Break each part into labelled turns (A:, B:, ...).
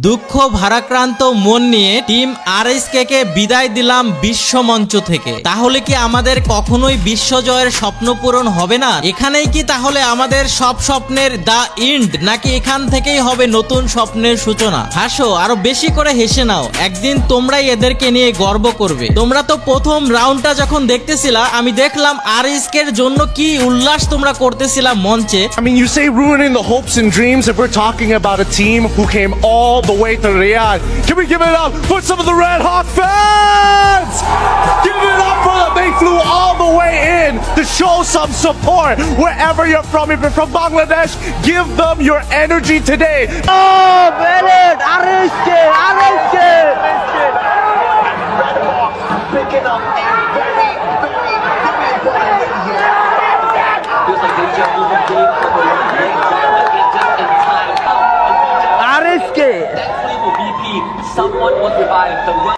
A: দুঃখ ভারাক্রান্ত মন নিয়ে টিম আরএসকে কে বিদায় দিলাম বিশ্বমঞ্চ থেকে। তাহলে কি আমাদের কখনোই বিশ্বজয়ের স্বপ্ন পূরণ হবে না? এখানেই কি তাহলে আমাদের সব স্বপ্নের দা এন্ড, নাকি এখান থেকেই হবে নতুন স্বপ্নের সূচনা? হাসো, আরো বেশি করে হেসে নাও, একদিন তোমরাই এদেরকে নিয়ে গর্ব করবে। তোমরা তো প্রথম রাউন্ডটা যখন দেখতেছিলা, আমি দেখলাম আরএসকে এর জন্য কি উল্লাস তোমরা করতেছিলা মঞ্চে।
B: I mean, you say ruining the hopes and dreams if we're talking about a team who came all the way to Riyadh. Can we give it up for some of the Red Hawk fans? Give it up for them. They flew all the way in to show some support wherever you're from. If you're from Bangladesh, give them your energy today.
C: Oh, man, Arishke. Picking up a very important feels like deja vu game for the just in time. Arishke.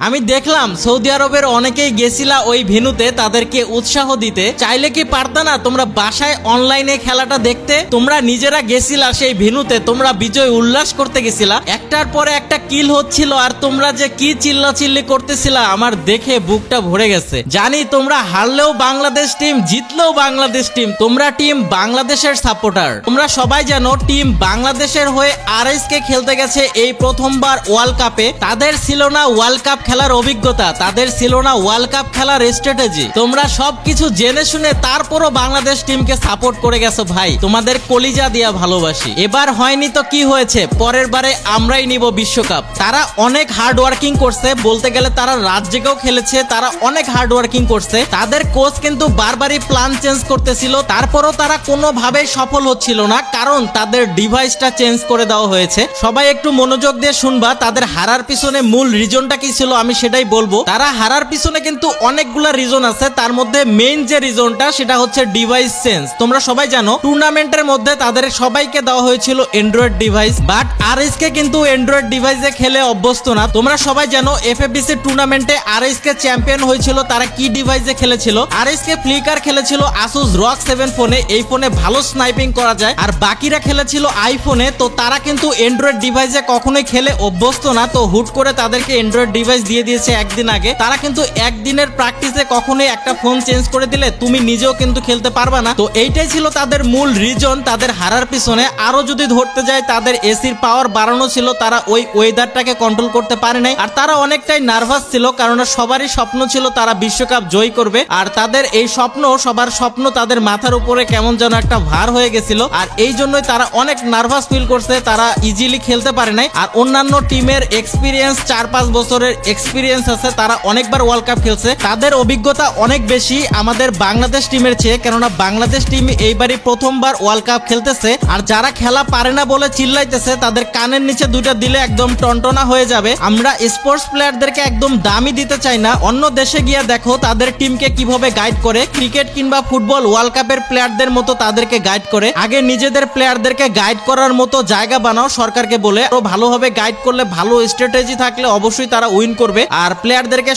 A: আমি দেখলাম Saudi আরবের অনেকেই গেছিলা ওই ভেন্যুতে তাদেরকে উৎসাহ দিতে। চাইলে কি পারতা না তোমরা বাসায় অনলাইনে খেলাটা দেখতে? তোমরা নিজেরা গেছিলা সেই ভেন্যুতে, তোমরা বিজয় উল্লাস করতে গেছিলা, একটার পরে একটা কিল হচ্ছিল, আর তোমরা যে কি চিল্লাচিল্লি করতেছিলা আমার দেখে বুকটা ভরে গেছে। জানি তোমরা হারলেও বাংলাদেশ টিম, জিতলেও বাংলাদেশ টিম, তোমরা টিম বাংলাদেশের সাপোর্টার। তোমরা সবাই জানো টিম বাংলাদেশের হয়ে আরএসকে খেলতে গেছে এই প্রথমবার ওয়ার্ল্ড কাপে। তাদের ছিল না ওয়ার্ল্ড কাপ খেলার অভিজ্ঞতা, তাদের ছিল না ওয়ার্ল্ড কাপ খেলার স্ট্র্যাটেজি। তোমরা সবকিছু জেনে শুনে তারপরও বাংলাদেশ টিমকে সাপোর্ট করে গেছো ভাই, তোমাদের কলিজা দিয়া ভালোবাসি। এবার হয়নি তো কি হয়েছে, পরের বারে আমরাই নিব বিশ্বকাপ। তারা অনেক হার্ড ওয়ার্কিং করছে, বলতে গেলে তারা রাত জেগেও খেলেছে, তারা অনেক হার্ড ওয়ার্কিং করছে। তাদের কোচ কিন্তু বারবারই প্ল্যান চেঞ্জ করতেছিল, তারপরও তারা কোনোভাবেই সফল হচ্ছিল না, কারণ তাদের ডিভাইসটা চেঞ্জ করে দেওয়া হয়েছে। সবাই একটু মনোযোগ দিয়ে শুনবা, তাদের হারার পিছনে মূল রিজনটা কি ছিল আমি সেটাই বলবো। তারা হারার পিছনে কিন্তু অনেকগুলা রিজন আছে, তার মধ্যে মেইন যে রিজনটা সেটা হচ্ছে ডিভাইস চেঞ্জ। তোমরা সবাই জানো টুর্নামেন্টের মধ্যে তাদের সবাইকে দেওয়া হয়েছিল অ্যান্ড্রয়েড ডিভাইস, বাট আরএসকে কিন্তু অ্যান্ড্রয়েড ডিভাইসে খেলে অভ্যস্ত না। তোমরা সবাই জানো এফএফডিসি টুর্নামেন্টে আরএসকে চ্যাম্পিয়ন হয়েছিল, তারা কি ডিভাইসে খেলেছিল? আরএসকে ফ্লিকার খেলেছিল আসুস রক 7 ফোনে, এই ফোনে ভালো স্নাইপিং করা যায়, আর বাকিরা খেলেছিল আইফোনে। তো তারা কিন্তু অ্যান্ড্রয়েড ডিভাইসে কখনোই খেলে অভ্যস্ত না, তো হুট করে তাদেরকে অ্যান্ড্রয়েড ডিভাইস দিয়ে দিয়েছে একদিন আগে। তারা কিন্তু একদিনের প্র্যাকটিসে কখনোই একটা ফোন চেঞ্জ করে দিলে তুমি নিজেও কিন্তু খেলতে পারবা না। তো এইটাই ছিল তাদের মূল রিজন তাদের হারার পিছনে। আরো যদি ধরতে যায় তাদের এসির পাওয়ার বাড়ানো ছিল, তারা ওই ওয়েদারটাকে কন্ট্রোল করতে পারে নাই, আর তারা অনেকটাই নার্ভাস ছিল, কারণ সবারই স্বপ্ন ছিল তারা বিশ্বকাপ জয় করবে, আর তাদের এই স্বপ্ন, সবার স্বপ্ন তাদের মাথার উপরে কেমন যেন একটা ভার হয়ে গেছিল, আর এই জন্যই তারা অনেক নার্ভাস ফিল করছে, তারা ইজিলি খেলতে পারে নাই। আর অন্যান্য টিমের এক্সপিরিয়েন্স 4-5 বছরের এক্সপিরিয়েন্স আছে, তারা অনেকবার ওয়ার্ল্ড কাপ খেলছে, তাদের অভিজ্ঞতা অনেক বেশি আমাদের বাংলাদেশ টিমের চেয়ে, কেননা বাংলাদেশ টিম এইবারই প্রথমবার ওয়ার্ল্ড কাপ খেলতেছে। আর যারা খেলা পারে না বলে চিল্লাইতেছে তাদের কানের নিচে দুইটা দিলে একদম টনটনা হয়ে যাবে। আমরা স্পোর্টস প্লেয়ারদেরকে একদম দামি দিতে চাই না, অন্য দেশে গিয়ে দেখো তাদের টিমকে কিভাবে গাইড করে, ক্রিকেট কিংবা ফুটবল ওয়ার্ল্ড কাপের প্লেয়ারদের মতো তাদেরকে গাইড করে। আগে নিজেদের প্লেয়ারদেরকে গাইড করার মতো জায়গা বানাও সরকারকে বলে, আরো ভালোভাবে গাইড করলে, ভালো স্ট্র্যাটেজি থাকলে অবশ্যই তারা উইন করবে। আর প্লেয়ারদেরকে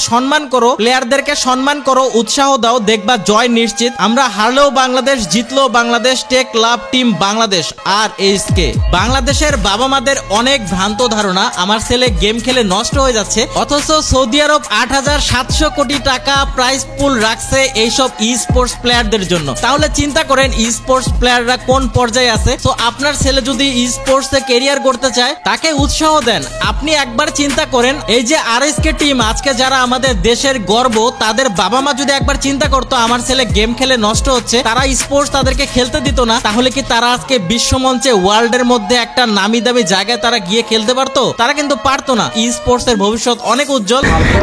A: সম্মান করো, উৎসাহ দাও, দেখবা জয় নিশ্চিত। আমরা হারলেও বাংলাদেশ, জিতলেও বাংলাদেশ, টেক লাভ টিম বাংলাদেশ। আর এইচকে বাংলাদেশের বাবা মাদের অনেক ভ্রান্ত ধারণা আমার ছেলে গেম খেলে নষ্ট হয়ে যাচ্ছে, অথচ সৌদি আরব 8,700 কোটি টাকা প্রাইজ পুল রাখছে এইসব ই স্পোর্টস প্লেয়ারদের জন্য। তাহলে চিন্তা করেন ই স্পোর্টস প্লেয়াররা কোন পর্যায়ে আছে। তো আপনার ছেলে যদি ই স্পোর্টসে ক্যারিয়ার করতে চায় তাকে উৎসাহ দেন। আপনি একবার চিন্তা করেন, এই যে আরএসকে টিম আজকে যারা আমাদের দেশের গর্ব, তাদের বাবা মা যদি একবার চিন্তা করতো আমার ছেলে গেম খেলে নষ্ট হচ্ছে, তারা স্পোর্টস তাদেরকে খেলতে দিত না, তাহলে কি তারা আজকে বিশ্বমঞ্চে ওয়ার্ল্ডের মধ্যে একটা নামি দামি জায়গায় তারা গিয়ে খেলতে পারতো? তারা কিন্তু পারতো না। ই স্পোর্টস এর ভবিষ্যৎ অনেক উজ্জ্বল।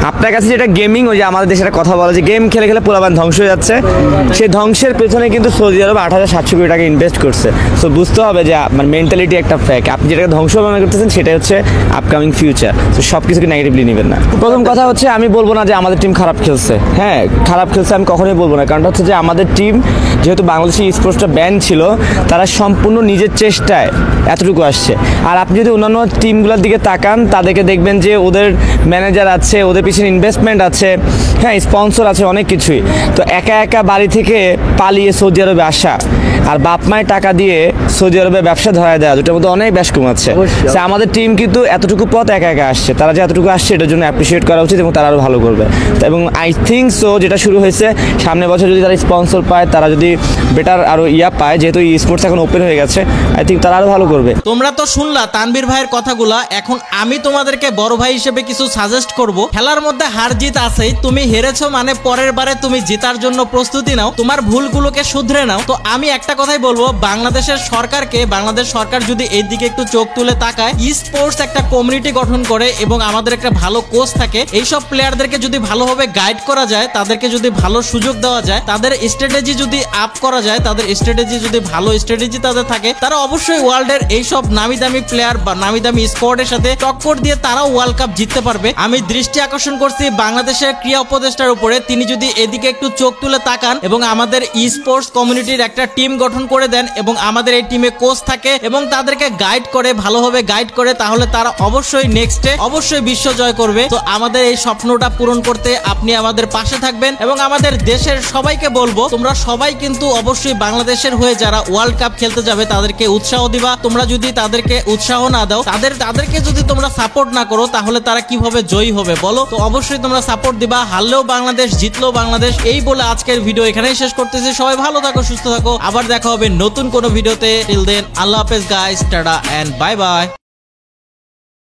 D: আপনার কাছে যেটা গেমিং, ওই যে আমাদের দেশের কথা বলা যে গেম খেলে খেলে পোলাপান ধ্বংস হয়ে যাচ্ছে, সেই ধ্বংসের পেছনে কিন্তু সৌদি আরব 8,700 কোটি টাকা ইনভেস্ট করছে। তো বুঝতে হবে যে মানে মেন্টালিটি একটা ফ্যাক্ট, আপনি যেটাকে ধ্বংস মনে করতেছেন সেটাই হচ্ছে আপকামিং ফিউচার। তো সব কিছুকে নেগেটিভলি নেবেন না। প্রথম কথা হচ্ছে আমি বলবো না যে আমাদের টিম খারাপ খেলছে, হ্যাঁ খারাপ খেলছে আমি কখনোই বলবো না, কারণ হচ্ছে যে আমাদের টিম যেহেতু বাংলাদেশি স্পোর্টসটা ব্যান ছিল, তারা সম্পূর্ণ নিজের চেষ্টায় এতটুকু আসছে। আর আপনি যদি অন্যান্য টিমগুলোর দিকে তাকান, তাদেরকে দেখবেন যে ওদের ম্যানেজার আছে, ওদের পিছনে ইনভেস্টমেন্ট আছে, হ্যাঁ স্পন্সর আছে, অনেক কিছুই। তো একা একা বাড়ি থেকে পালিয়ে সৌদি আরবে আসা, আর বাপ মায়ের টাকা দিয়ে সৌদি আরবে ব্যবসা ধরায় দেওয়া, দুটোর মধ্যে অনেক বেশ কমাচ্ছে। আমাদের টিম কিন্তু এতটুকু পথ একা একা আসছে, তারা যে এতটুকু আসছে এটার জন্য অ্যাপ্রিসিয়েট করা উচিত এবং তারা আরও ভালো করবে। এবং আই থিঙ্ক সো যেটা শুরু হয়েছে, সামনের বছর যদি তারা স্পন্সর পায়, তারা যদি বেটার আরও পায়, যেহেতু স্পোর্টস এখন ওপেন হয়ে গেছে, আই থিঙ্ক তারা আরও ভালো করবে।
A: তোমরা তো শুনলা তানভীর ভাইয়ের কথাগুলা। এখন আমি তোমাদেরকে বড় ভাই হিসেবে কিছু সাজেস্ট করব। খেলার মধ্যে হার জিত আছেই, তুমি হেরেছো মানে পরের বারে তুমি জেতার জন্য প্রস্তুতি নাও, তোমার ভুলগুলোকে শুধরে নাও। তো আমি একটা কথাই বলবো, বাংলাদেশের সরকারকে, বাংলাদেশ সরকার যদি এই দিকে একটু চোখ তুলে তাকায়, ই স্পোর্টস একটা কমিউনিটি গঠন করে এবং আমাদের একটা ভালো কোচ থাকে, এইসব প্লেয়ারদেরকে যদি ভালোভাবে গাইড করা যায়, তাদেরকে যদি ভালো সুযোগ দেওয়া যায়, তাদের স্ট্র্যাটেজি যদি আপ করা যায়, তাদের স্ট্র্যাটেজি যদি ভালো স্ট্র্যাটেজি তাদের থাকে, তারা অবশ্যই ওয়ার্ল্ডের এইসব নামি দামি প্লেয়ার বা নামি দামি স্কোয়াডের সাথে টক্কর দিয়ে তারাও ওয়ার্ল্ড কাপ জিততে পারবে। আমি দৃষ্টি আকর্ষণ করছি বাংলাদেশের ক্রীড়া উপদেষ্টার উপরে, তিনি যদি এদিকে একটু চোখ তুলে তাকান এবং আমাদের ই স্পোর্টস কমিউনিটির একটা টিম গঠন করে দেন এবং আমাদের এই টিমে কোচ থাকে এবং তাদেরকে গাইড করে, ভালোভাবে গাইড করে, তাহলে তারা অবশ্যই নেক্সটে অবশ্যই বিশ্ব জয় করবে। তো আমাদের এই স্বপ্নটা পূরণ করতে আপনি আমাদের পাশে থাকবেন এবং আমাদের দেশের সবাইকে বলবো, তোমরা সবাই কিন্তু অবশ্যই বাংলাদেশের হয়ে যারা ওয়ার্ল্ড কাপ খেলতে যাবে তাদেরকে উৎসাহ দিবা। তোমরা যদি তাদেরকে উৎসাহ না দাও, তাদেরকে যদি তোমরা সাপোর্ট না করো, তাহলে তারা কিভাবে জয়ী হবে বলো? তো অবশ্যই তোমরা সাপোর্ট দিবা। হারলেও বাংলাদেশ, জিতলেও বাংলাদেশ। এই বলে আজকের ভিডিও এখানেই শেষ করতেছি। সবাই ভালো থাকো, সুস্থ থাকো, আবার দেখা হবে নতুন কোনো ভিডিওতে। টিল দেন, আল্লাহ হাফেজ guys, tata and bye by.